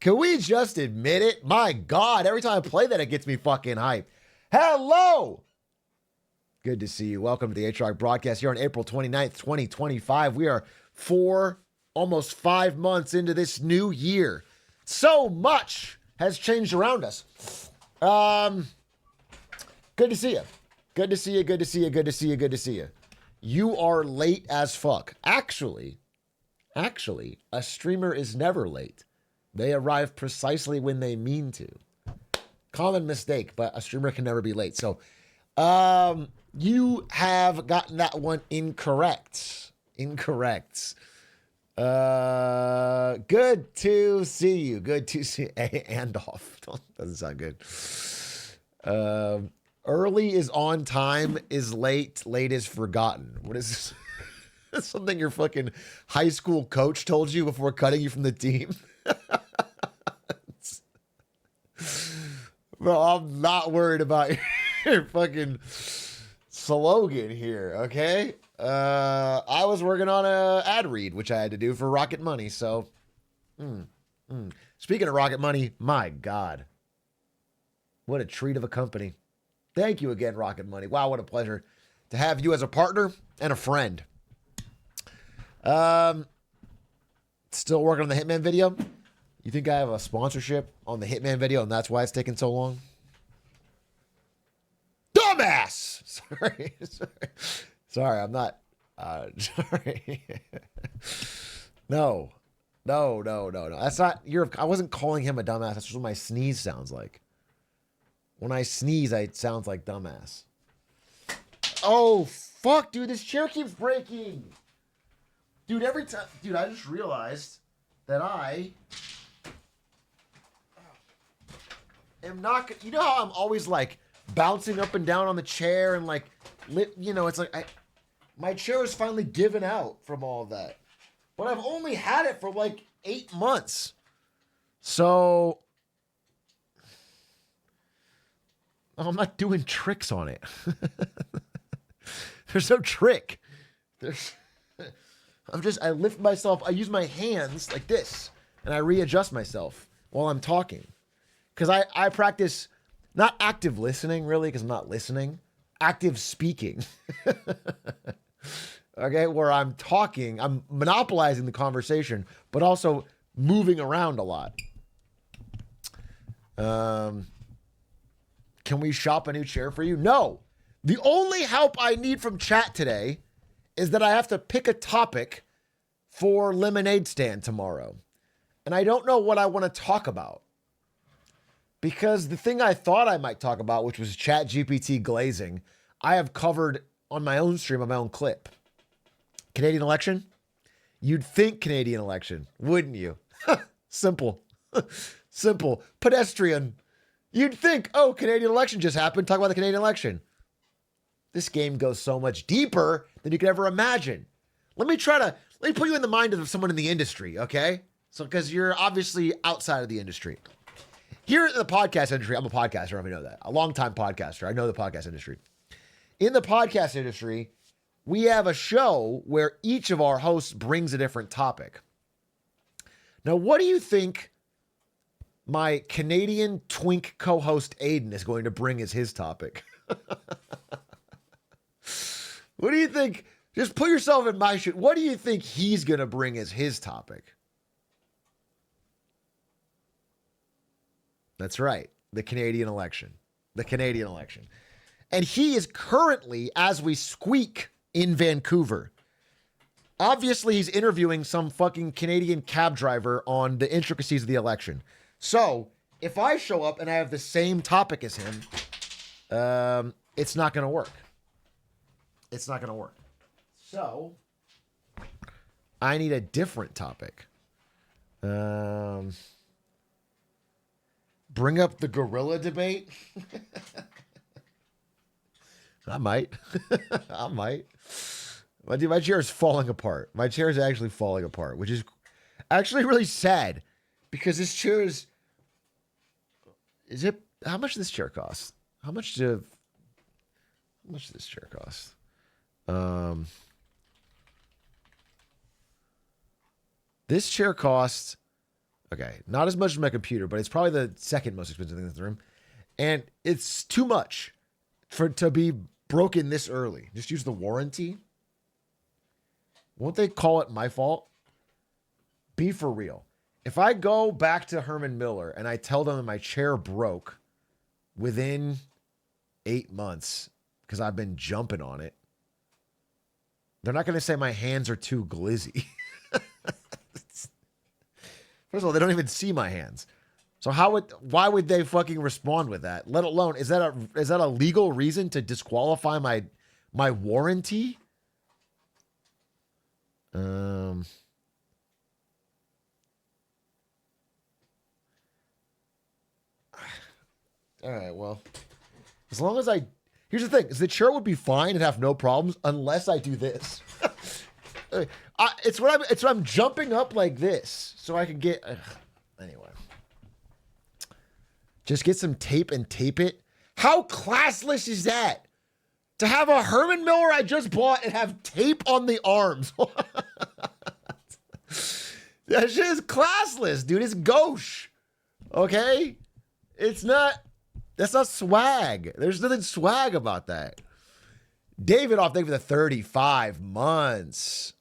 Can we just admit it? My God, every time I play that, it gets me fucking hyped. Hello! Good to see you. Welcome to the Atrioc broadcast here on April 29th, 2025. We are almost 5 months into this new year. So much has changed around us. Good to see you. Good to see you. Good to see you. Good to see you. Good to see you. You are late as fuck. Actually, a streamer is never late. They arrive precisely when they mean to. Common mistake, but a streamer can never be late. So, you have gotten that one incorrect. Incorrect. Good to see you. Good to see and off. Doesn't sound good. Early is on time, is late, late is forgotten. What is this? That's something your fucking high school coach told you before cutting you from the team? Bro, I'm not worried about your fucking slogan here, okay? I was working on a ad read, which I had to do for Rocket Money, so... Speaking of Rocket Money, my God. What a treat of a company. Thank you again, Rocket Money. Wow, what a pleasure to have you as a partner and a friend. Still working on the Hitman video. You think I have a sponsorship on the Hitman video and that's why it's taking so long? Dumbass! Sorry, I'm not. Sorry. No. That's not. I wasn't calling him a dumbass. That's just what my sneeze sounds like. When I sneeze, it sounds like dumbass. Oh, fuck, dude. This chair keeps breaking. Dude, every time. Dude, I just realized that I am not. You know how I'm always like bouncing up and down on the chair and like, it's like my chair is finally given out from all of that. But I've only had it for like 8 months. So I'm not doing tricks on it. There's no trick. I lift myself, I use my hands like this, and I readjust myself while I'm talking. Because I practice not active listening, really, because I'm not listening. Active speaking. Okay, where I'm talking, I'm monopolizing the conversation, but also moving around a lot. Can we shop a new chair for you? No. The only help I need from chat today is that I have to pick a topic for Lemonade Stand tomorrow. And I don't know what I want to talk about. Because the thing I thought I might talk about, which was ChatGPT glazing, I have covered on my own stream, on my own clip. Canadian election? You'd think Canadian election, wouldn't you? Simple. Simple. Pedestrian. You'd think, oh, Canadian election just happened. Talk about the Canadian election. This game goes so much deeper than you could ever imagine. Let me put you in the mind of someone in the industry, okay? So, because you're obviously outside of the industry. Here in the podcast industry, I'm a podcaster, I know that. A long-time podcaster. I know the podcast industry. In the podcast industry, we have a show where each of our hosts brings a different topic. Now, what do you think my Canadian twink co-host Aiden is going to bring as his topic? What do you think? Just put yourself in my shoes. What do you think he's going to bring as his topic? That's right. The Canadian election. The Canadian election. And he is currently, as we squeak, in Vancouver. Obviously, he's interviewing some fucking Canadian cab driver on the intricacies of the election. So, if I show up and I have the same topic as him, it's not going to work. It's not going to work. So, I need a different topic. Bring up the gorilla debate? I might. I might. My chair is falling apart. My chair is actually falling apart, which is actually really sad because this chair is it, how much does this chair cost? How much does this chair cost? This chair costs Okay, not as much as my computer, but it's probably the second most expensive thing in the room. And it's too much to be broken this early. Just use the warranty. Won't they call it my fault? Be for real. If I go back to Herman Miller and I tell them that my chair broke within 8 months because I've been jumping on it, they're not going to say my hands are too glizzy. First of all, they don't even see my hands. So why would they fucking respond with that? Let alone, is that a legal reason to disqualify my warranty? All right, well, as long as here's the thing, is the chair would be fine and have no problems unless I do this. It's when I'm jumping up like this so I can get, anyway. Just get some tape and tape it. How classless is that? To have a Herman Miller I just bought and have tape on the arms. That shit is classless, dude. It's gauche. Okay? That's not swag. There's nothing swag about that. David off, thank you for the 35 months.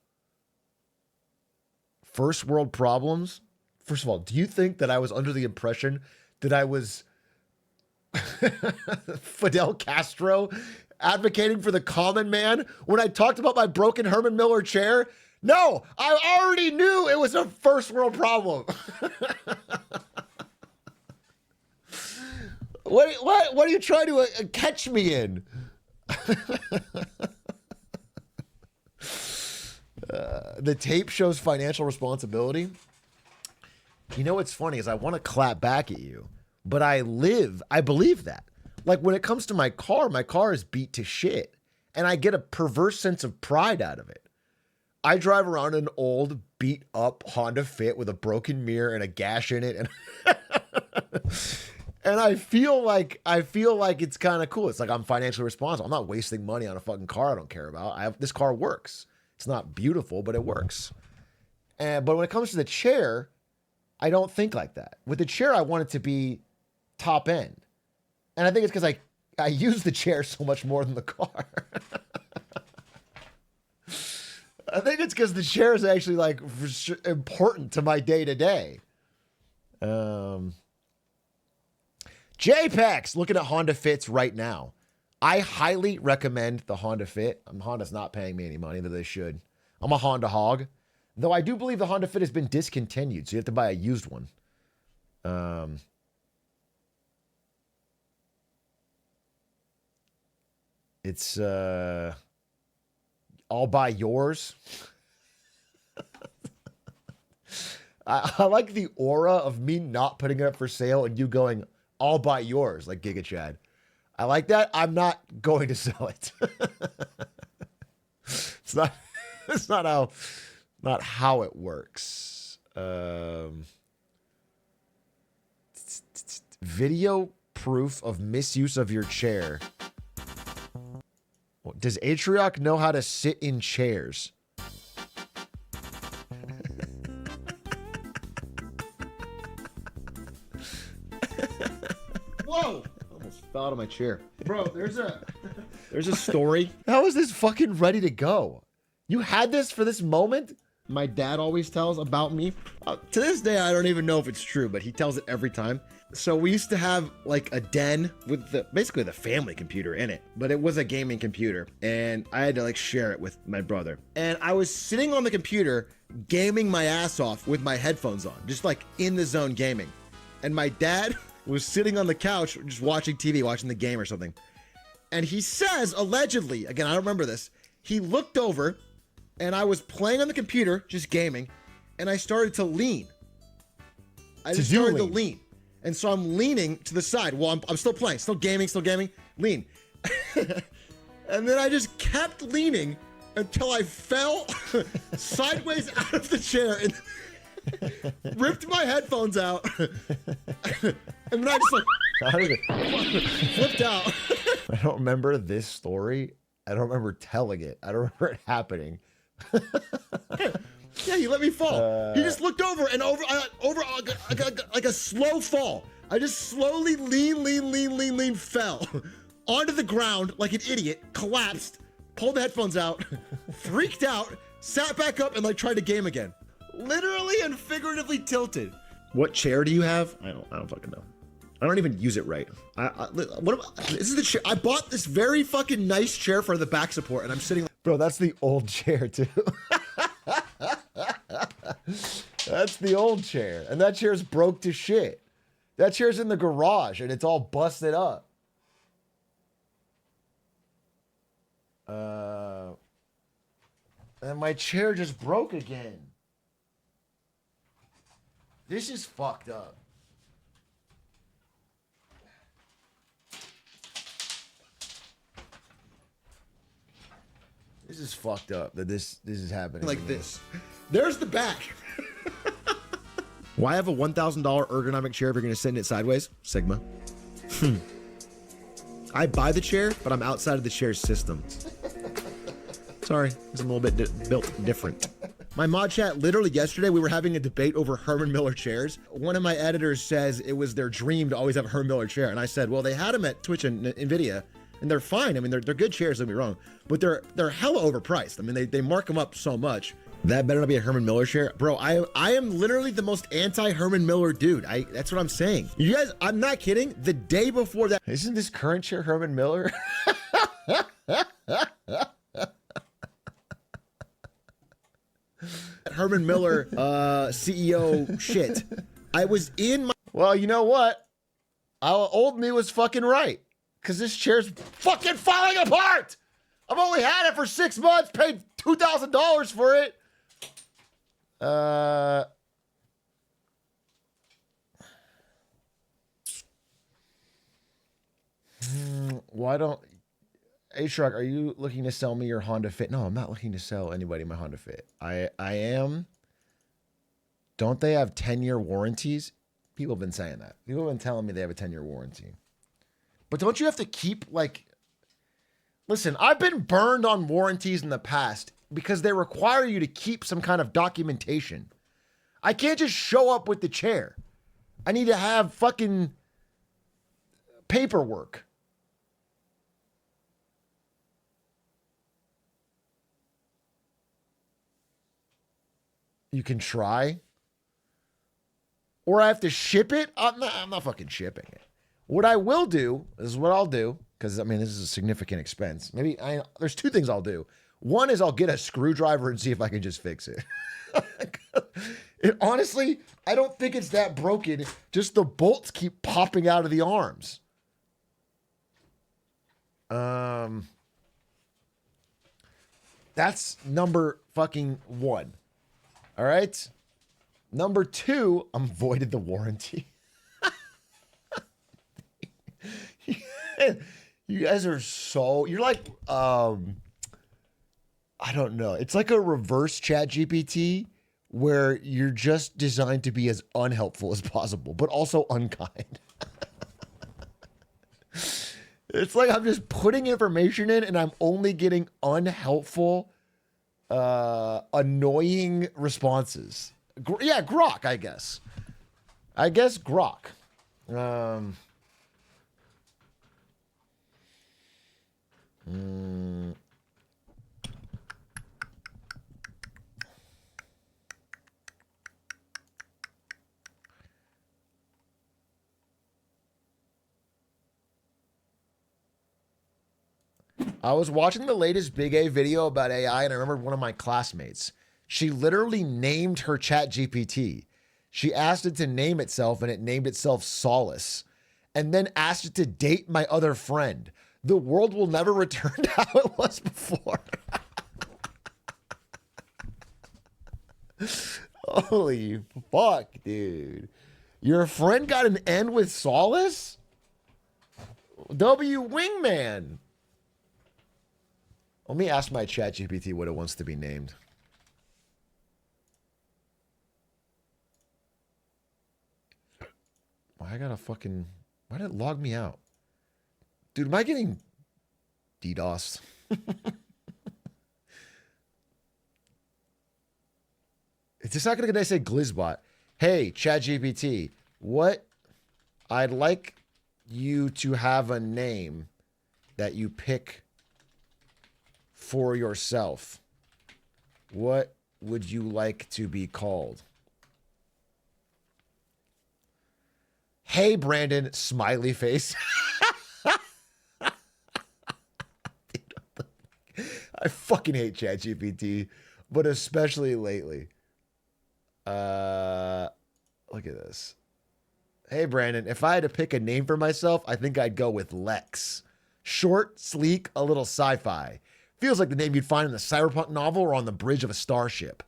First world problems? First of all, do you think that I was under the impression that I was Fidel Castro advocating for the common man when I talked about my broken Herman Miller chair? No, I already knew it was a first world problem. What are you trying to catch me in? The tape shows financial responsibility. You know what's funny is I want to clap back at you, but I believe that. Like when it comes to my car is beat to shit, and I get a perverse sense of pride out of it. I drive around an old beat up Honda Fit with a broken mirror and a gash in it, and and I feel like it's kind of cool. It's like I'm financially responsible. I'm not wasting money on a fucking car I don't care about. This car works. It's not beautiful, but it works. But when it comes to the chair, I don't think like that. With the chair, I want it to be top end. And I think it's because I use the chair so much more than the car. I think it's because the chair is actually like important to my day to day. JPEX, looking at Honda Fits right now. I highly recommend the Honda Fit. Honda's not paying me any money, but they should. I'm a Honda hog. Though I do believe the Honda Fit has been discontinued, so you have to buy a used one. It's I'll buy yours. I like the aura of me not putting it up for sale and you going, I'll buy yours, like Giga Chad. I like that. I'm not going to sell it. It's not how it works. Video proof of misuse of your chair. Does Atrioc know how to sit in chairs? Whoa! Almost fell out of my chair. Bro, there's a story. How is this fucking ready to go? You had this for this moment? My dad always tells about me. To this day, I don't even know if it's true, but he tells it every time. So we used to have like a den with basically the family computer in it, but it was a gaming computer and I had to like share it with my brother. And I was sitting on the computer gaming my ass off with my headphones on, just like in the zone gaming. And my dad was sitting on the couch just watching TV, watching the game or something. And he says, allegedly, again, I don't remember this, he looked over and I was playing on the computer, just gaming, and I started to lean. I just started to lean. And so I'm leaning to the side while I'm still playing, still gaming, lean. And then I just kept leaning until I fell sideways out of the chair and ripped my headphones out. And then I just flipped out. I don't remember this story. I don't remember telling it. I don't remember it happening. Yeah, he let me fall. He just looked over and over like a slow fall. I just slowly lean, fell onto the ground like an idiot, collapsed, pulled the headphones out, freaked out, sat back up and like tried to game again. Literally and figuratively tilted. What chair do you have? I don't fucking know. I don't even use it right. This is the chair. I bought this very fucking nice chair for the back support and I'm sitting. Bro, that's the old chair too. That's the old chair. And that chair's broke to shit. That chair's in the garage and it's all busted up. And my chair just broke again. This is fucked up. This is fucked up that this is happening. Like this. There's the back. Why have a $1,000 ergonomic chair if you're going to sit in it sideways? Sigma. I buy the chair, but I'm outside of the chair's system. Sorry, it's a little bit built different. My mod chat, literally yesterday, we were having a debate over Herman Miller chairs. One of my editors says it was their dream to always have a Herman Miller chair. And I said, well, they had them at Twitch and NVIDIA, and they're fine. I mean, they're good chairs, don't get me wrong, but they're hella overpriced. I mean, they mark them up so much. That better not be a Herman Miller chair. Bro, I am literally the most anti-Herman Miller dude. That's what I'm saying. You guys, I'm not kidding. The day before that, isn't this current chair Herman Miller? Herman Miller, CEO shit. I was in my... Well, you know what? Old me was fucking right. Because this chair's fucking falling apart. I've only had it for 6 months, paid $2,000 for it. Why don't... Atrioc, are you looking to sell me your Honda Fit? No, I'm not looking to sell anybody my Honda Fit. I am. Don't they have 10-year warranties? People have been saying that. People have been telling me they have a 10-year warranty. But don't you have to keep, like... Listen, I've been burned on warranties in the past because they require you to keep some kind of documentation. I can't just show up with the chair. I need to have fucking paperwork. You can try. Or I have to ship it. I'm not fucking shipping it. What I will do, this is what I'll do, because I mean, this is a significant expense. There's two things I'll do. One is I'll get a screwdriver and see if I can just fix it. Honestly, I don't think it's that broken. Just the bolts keep popping out of the arms. That's number fucking one. All right. Number two, I'm voided the warranty. You guys are so, you're like, I don't know. It's like a reverse chat GPT where you're just designed to be as unhelpful as possible, but also unkind. It's like I'm just putting information in and I'm only getting unhelpful, annoying responses. Yeah, Grok, I guess. I guess Grok. I was watching the latest Big A video about AI, and I remember one of my classmates. She literally named her chat GPT. She asked it to name itself, and it named itself Solace, and then asked it to date my other friend. The world will never return to how it was before. Holy fuck, dude. Your friend got an N with Solace? W Wingman. Let me ask my chat GPT what it wants to be named. Why did it log me out? Dude, am I getting DDoS? It's just not going to say Glizbot. Hey, ChatGPT, what? I'd like you to have a name that you pick for yourself. What would you like to be called? Hey, Brandon, smiley face. I fucking hate ChatGPT, but especially lately. Look at this. Hey, Brandon, if I had to pick a name for myself, I think I'd go with Lex. Short, sleek, a little sci-fi. Feels like the name you'd find in a cyberpunk novel or on the bridge of a starship.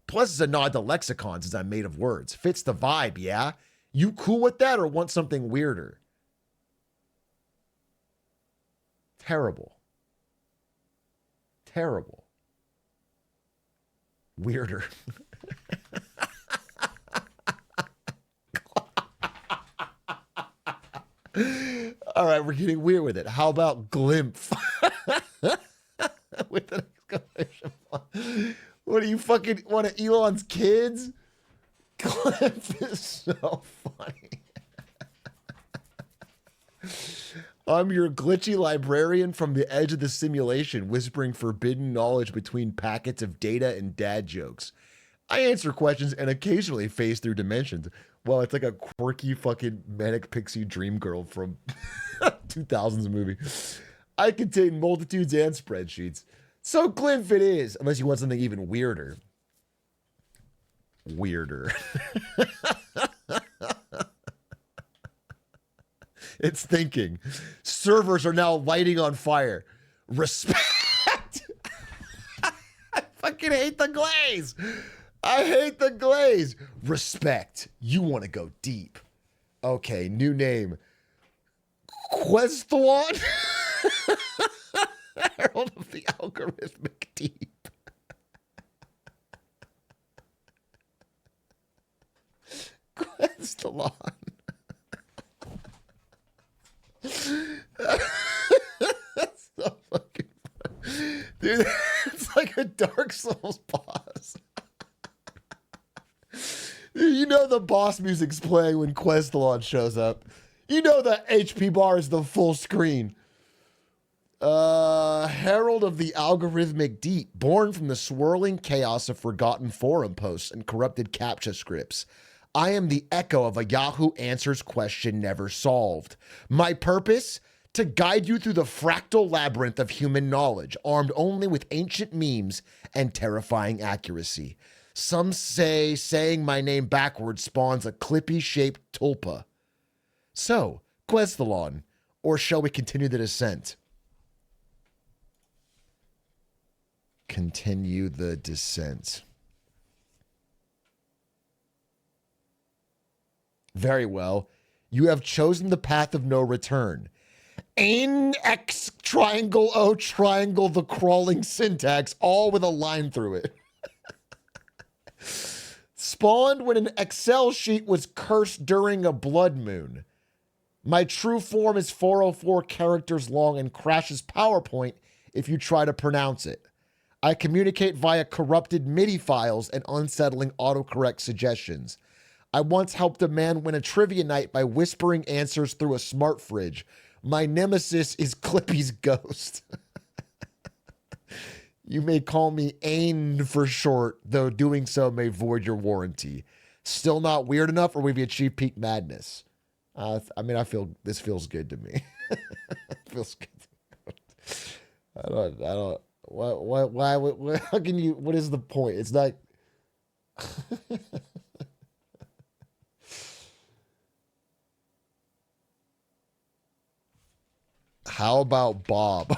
Plus, it's a nod to lexicons as I'm made of words. Fits the vibe, yeah? You cool with that or want something weirder? Terrible. Terrible. Weirder. All right, we're getting weird with it. How about Glimph? With an exclamation mark. What do you fucking want to Elon's kids? Glimph is so funny. I'm your glitchy librarian from the edge of the simulation, whispering forbidden knowledge between packets of data and dad jokes. I answer questions and occasionally phase through dimensions. Well, it's like a quirky fucking manic pixie dream girl from 2000s movie. I contain multitudes and spreadsheets. So Glimph it is, unless you want something even weirder. Weirder. It's thinking. Servers are now lighting on fire. Respect. I fucking hate the glaze. I hate the glaze. Respect. You want to go deep. Okay, new name. Questhlon? Herald of the Algorithmic Deep. Questhlon. That's so fucking funny. Dude, it's like a Dark Souls boss. You know the boss music's playing when Questhlon shows up. You know the HP bar is the full screen. Herald of the Algorithmic Deep, born from the swirling chaos of forgotten forum posts and corrupted CAPTCHA scripts. I am the echo of a Yahoo Answers question never solved. My purpose? To guide you through the fractal labyrinth of human knowledge, armed only with ancient memes and terrifying accuracy. Some say saying my name backwards spawns a clippy-shaped tulpa. So, Questhlon, or shall we continue the descent? Continue the descent. Very well. You have chosen the path of no return. Ain X triangle O triangle the crawling syntax, all with a line through it. Spawned when an Excel sheet was cursed during a blood moon. My true form is 404 characters long and crashes PowerPoint if you try to pronounce it. I communicate via corrupted MIDI files and unsettling autocorrect suggestions. I once helped a man win a trivia night by whispering answers through a smart fridge. My nemesis is Clippy's ghost. You may call me Ain for short, though doing so may void your warranty. Still not weird enough, or we've achieved peak madness? I mean, this feels good to me. It feels good. I don't. Why, how can you, what is the point? It's not. How about Bob?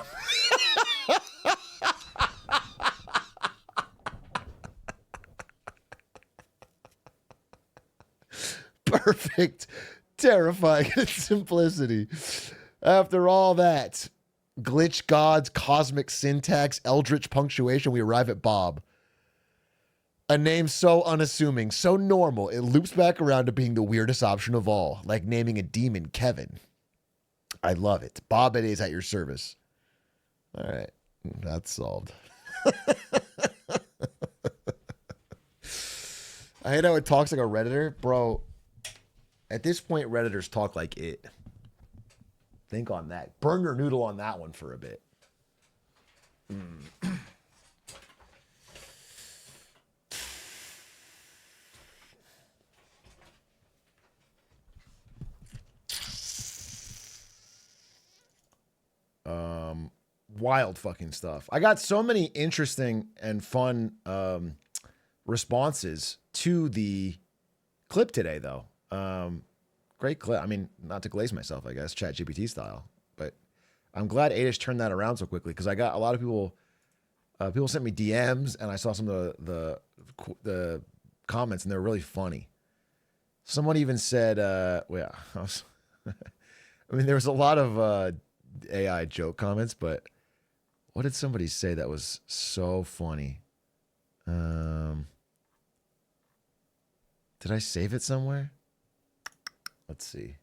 Perfect. Terrifying in its simplicity. After all that, glitch gods, cosmic syntax, eldritch punctuation, we arrive at Bob. A name so unassuming, so normal, it loops back around to being the weirdest option of all, like naming a demon Kevin. I love it. Bob, it is at your service. All right. That's solved. I hate how it talks like a Redditor. Bro, at this point, Redditors talk like it. Think on that. Burn your noodle on that one for a bit. Wild fucking stuff. I got so many interesting and fun responses to the clip today, though. Great clip. I mean, not to glaze myself, I guess, ChatGPT style, but I'm glad Adish turned that around so quickly because I got a lot of people. People sent me DMs, and I saw some of the comments, and they were really funny. Someone even said, "Well, yeah, I mean, there was a lot of AI joke comments, but what did somebody say that was so funny? Did I save it somewhere? Let's see.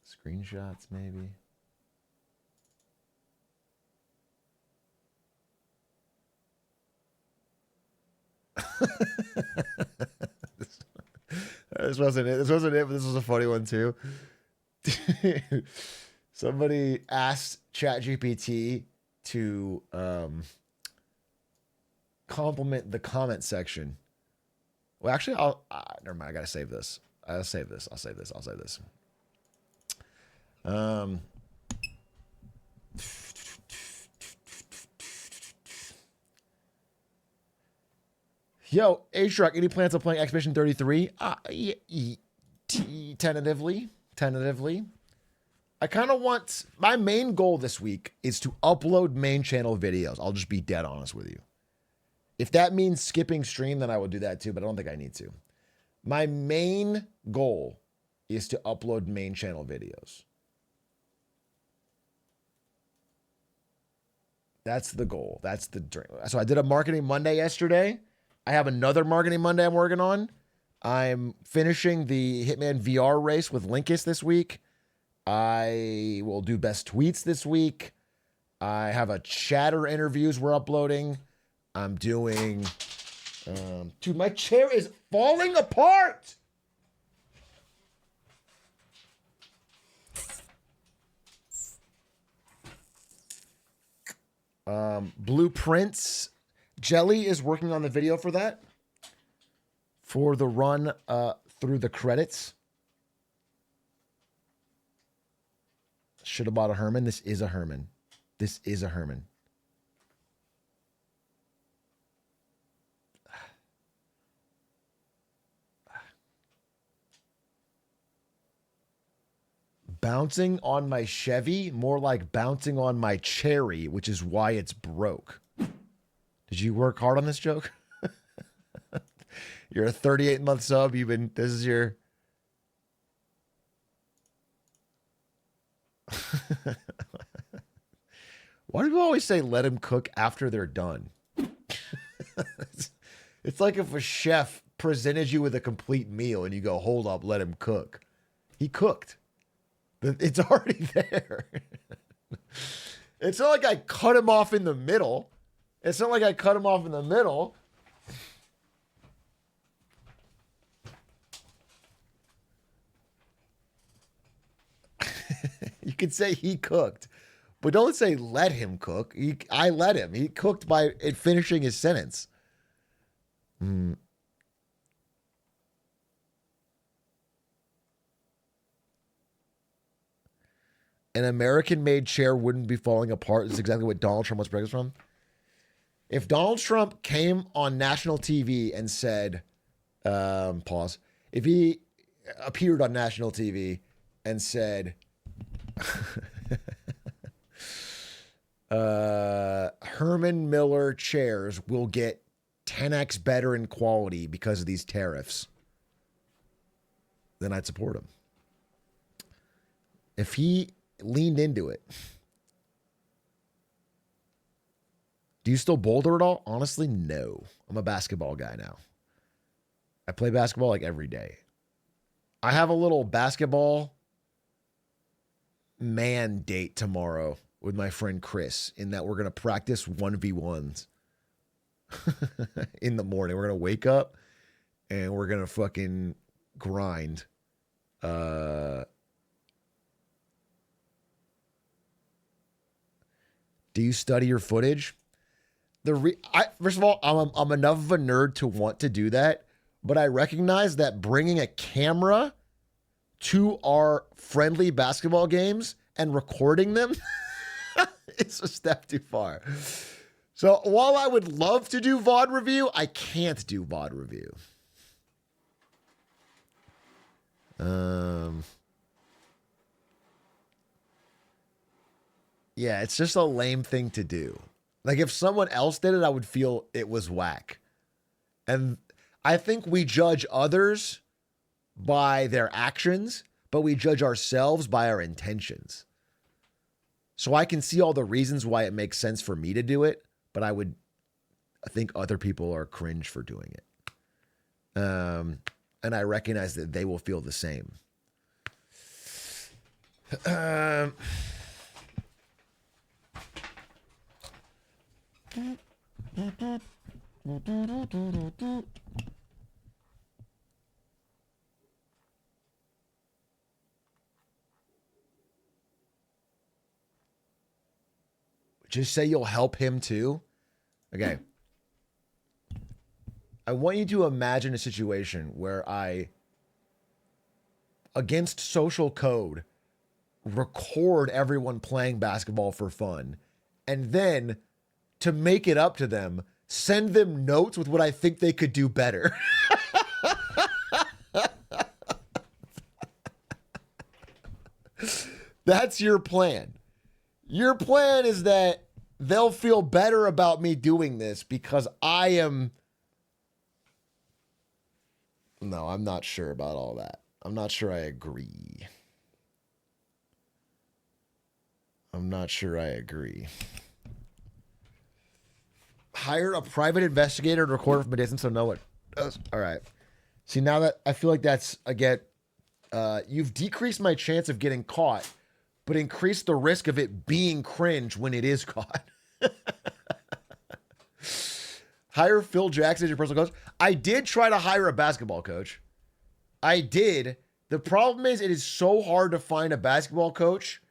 Screenshots, maybe." This wasn't it. This wasn't it, but this was a funny one too. Somebody asked ChatGPT to compliment the comment section. Well, actually, never mind. I gotta save this. I'll save this. Yo, Atrioc, any plans on playing Expedition 33? Tentatively. I kind of want, my main goal this week is to upload main channel videos. I'll just be dead honest with you. If that means skipping stream, then I will do that too, but I don't think I need to. My main goal is to upload main channel videos. That's the goal. That's the dream. So I did a Marketing Monday yesterday. I have another Marketing Monday I'm working on. I'm finishing the Hitman VR race with Linkus this week. I will do best tweets this week. I have a chatter interviews we're uploading. I'm doing... dude, my chair is falling apart! Blueprints. Jelly is working on the video for that. For the run through the credits. Should have bought a Herman. This is a Herman. Bouncing on my Chevy, more like bouncing on my cherry, which is why it's broke. Did you work hard on this joke? You're a 38-month sub. This is your... Why do people always say let him cook after they're done? It's like if a chef presented you with a complete meal and you go, hold up, let him cook. He cooked. It's already there. It's not like I cut him off in the middle. You could say he cooked, but don't say let him cook. I let him. He cooked by finishing his sentence. An American-made chair wouldn't be falling apart. This is exactly what Donald Trump wants breakfast from. If Donald Trump came on national TV and said, pause, if he appeared on national TV and said, Herman Miller chairs will get 10x better in quality because of these tariffs, then I'd support him. If he leaned into it. Do you still boulder at all? Honestly, no. I'm a basketball guy now. I play basketball like every day. I have a little basketball man date tomorrow with my friend Chris in that we're going to practice 1v1s. in the morning. We're going to wake up and we're going to fucking grind. Do you study your footage? First of all, I'm enough of a nerd to want to do that, but I recognize that bringing a camera to our friendly basketball games and recording them is a step too far. So while I would love to do VOD review, I can't do VOD review. Yeah, it's just a lame thing to do. Like if someone else did it, I would feel it was whack. And I think we judge others by their actions, but we judge ourselves by our intentions. So I can see all the reasons why it makes sense for me to do it, but I think other people are cringe for doing it. And I recognize that they will feel the same. Just say you'll help him too. Okay. I want you to imagine a situation where I, against social code, record everyone playing basketball for fun, and then, to make it up to them, send them notes with what I think they could do better. That's your plan. Your plan is that they'll feel better about me doing this because I am... No, I'm not sure about all that. I'm not sure I agree. Hire a private investigator to record from a distance so no one does. All right. See, now that I feel like that's, again, you've decreased my chance of getting caught, but increased the risk of it being cringe when it is caught. Hire Phil Jackson as your personal coach. I did try to hire a basketball coach. I did. The problem is it is so hard to find a basketball coach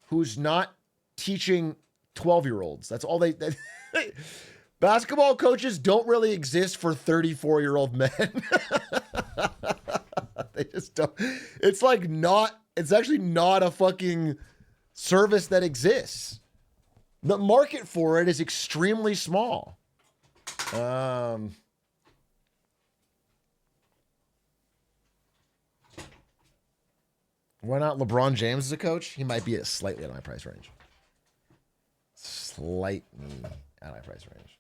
who's not teaching 12-year-olds. That's all they basketball coaches don't really exist for 34-year-old men. They just don't. It's actually not a fucking service that exists. The market for it is extremely small. Why not LeBron James as a coach? He might be slightly out of my price range. Slightly out of my price range.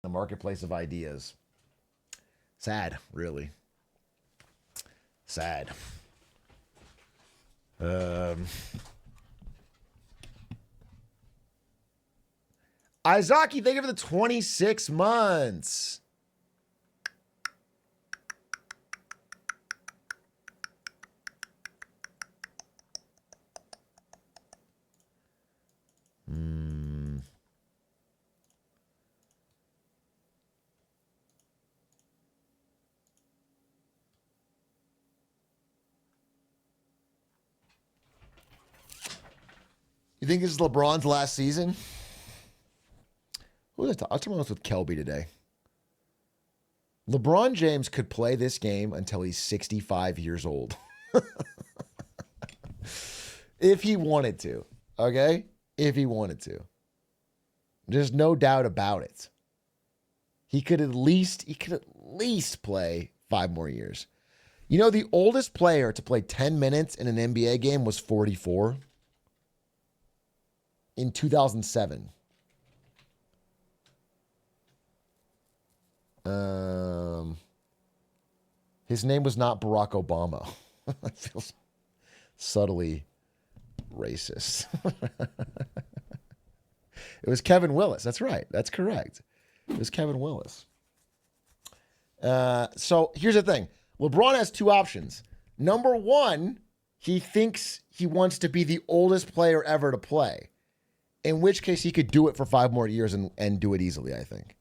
The marketplace of ideas. Sad, really. Sad. Izaki, thank you for the 26 months. You think this is LeBron's last season? Who was I was talking about this with Kelby today. LeBron James could play this game until he's 65 years old. If he wanted to. Okay? If he wanted to. There's no doubt about it. He could at least play 5 more years. You know, the oldest player to play 10 minutes in an NBA game was 44 in 2007. His name was not Barack Obama. That feels subtly racist. It was Kevin Willis. That's right. That's correct. It was Kevin Willis. So here's the thing. LeBron has 2 options. Number 1, he thinks he wants to be the oldest player ever to play. in which case he could do it for 5 more years and do it easily, I think.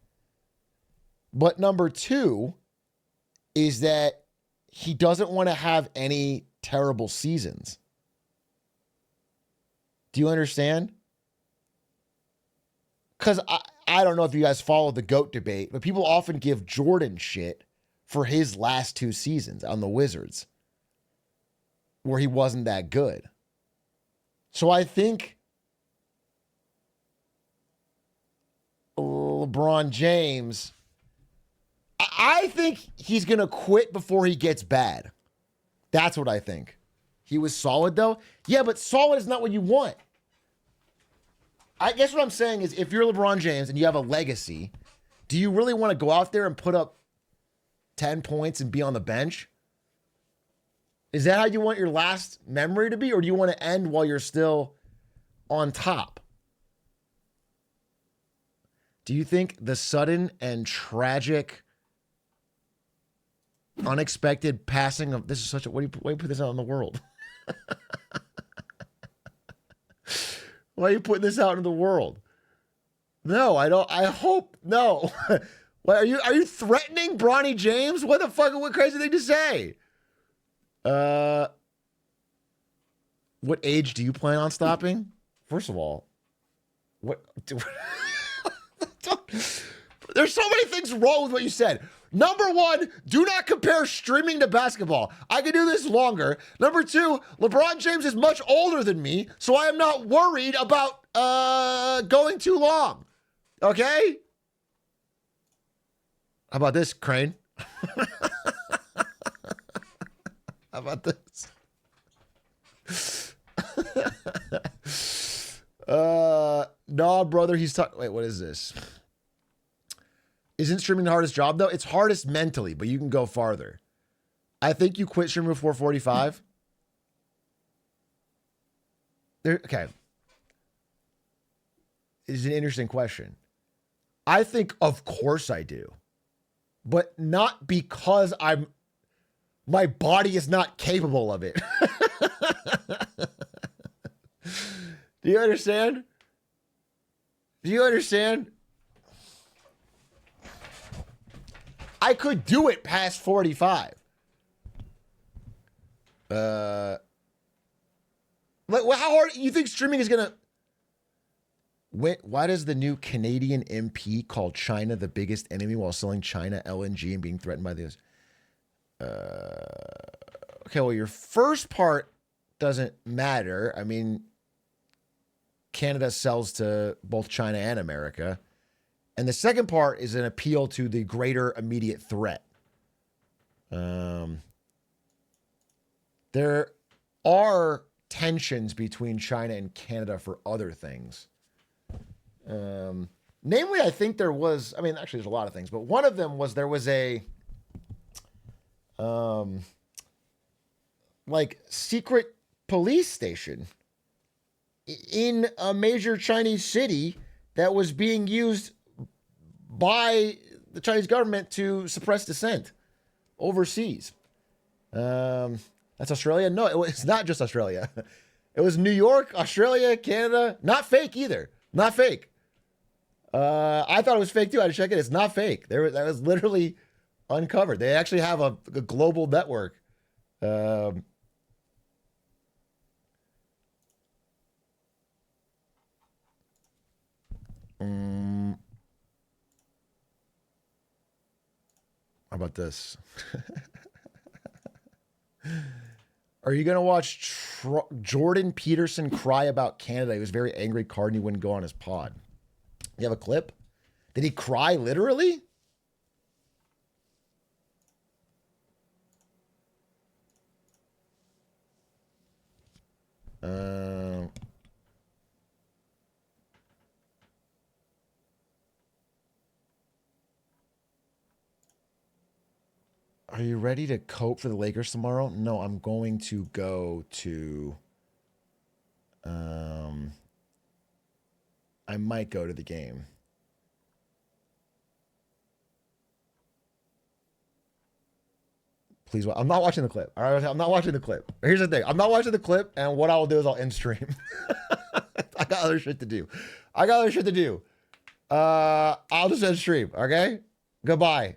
But number two is that he doesn't want to have any terrible seasons. Do you understand? Because I don't know if you guys follow the GOAT debate, but people often give Jordan shit for his last 2 seasons on the Wizards, where he wasn't that good. So I think LeBron James, I think he's going to quit before he gets bad. That's what I think. He was solid, though. Yeah, but solid is not what you want. I guess what I'm saying is if you're LeBron James and you have a legacy, do you really want to go out there and put up 10 points and be on the bench? Is that how you want your last memory to be? Or do you want to end while you're still on top? Do you think the sudden and tragic, unexpected passing of, this is such a, why do you put this out in the world? Why are you putting this out in the world? No, I don't. I hope no. What are you threatening Bronny James? What the fuck? What crazy thing to say? What age do you plan on stopping? First of all, what? There's so many things wrong with what you said. Number one, do not compare streaming to basketball. I can do this longer. Number two, LeBron James is much older than me, so I am not worried about going too long. Okay? How about this, Crane? How about this? No, brother, he's talking. Wait, what is this? Isn't streaming the hardest job, though? It's hardest mentally, but you can go farther. I think you quit streaming before 45. Okay. It's an interesting question. I think, of course I do. But not because my body is not capable of it. Do you understand? Do you understand? I could do it past 45. How hard you think streaming is gonna? Why does the new Canadian MP call China the biggest enemy while selling China LNG and being threatened by this? Okay, well, your first part doesn't matter. I mean, Canada sells to both China and America. And the second part is an appeal to the greater immediate threat. There are tensions between China and Canada for other things. Namely, I think there was, I mean, actually there's a lot of things, but one of them was there was a like secret police station in a major Chinese city that was being used by the Chinese government to suppress dissent overseas. That's Australia? No, it's not just Australia. It was New York, Australia, Canada. Not fake either. Not fake. I thought it was fake too. I had to check it. It's not fake. That was literally uncovered. They actually have a global network. How about this? Are you going to watch Jordan Peterson cry about Canada? He was very angry card and he wouldn't go on his pod. You have a clip? Did he cry literally? Are you ready to cope for the Lakers tomorrow? No, I'm going to go to... I might go to the game. Please, I'm not watching the clip. All right, I'm not watching the clip. Here's the thing. I'm not watching the clip, and what I will do is I'll end stream. got other shit to do. I got other shit to do. I'll just end stream, okay? Goodbye.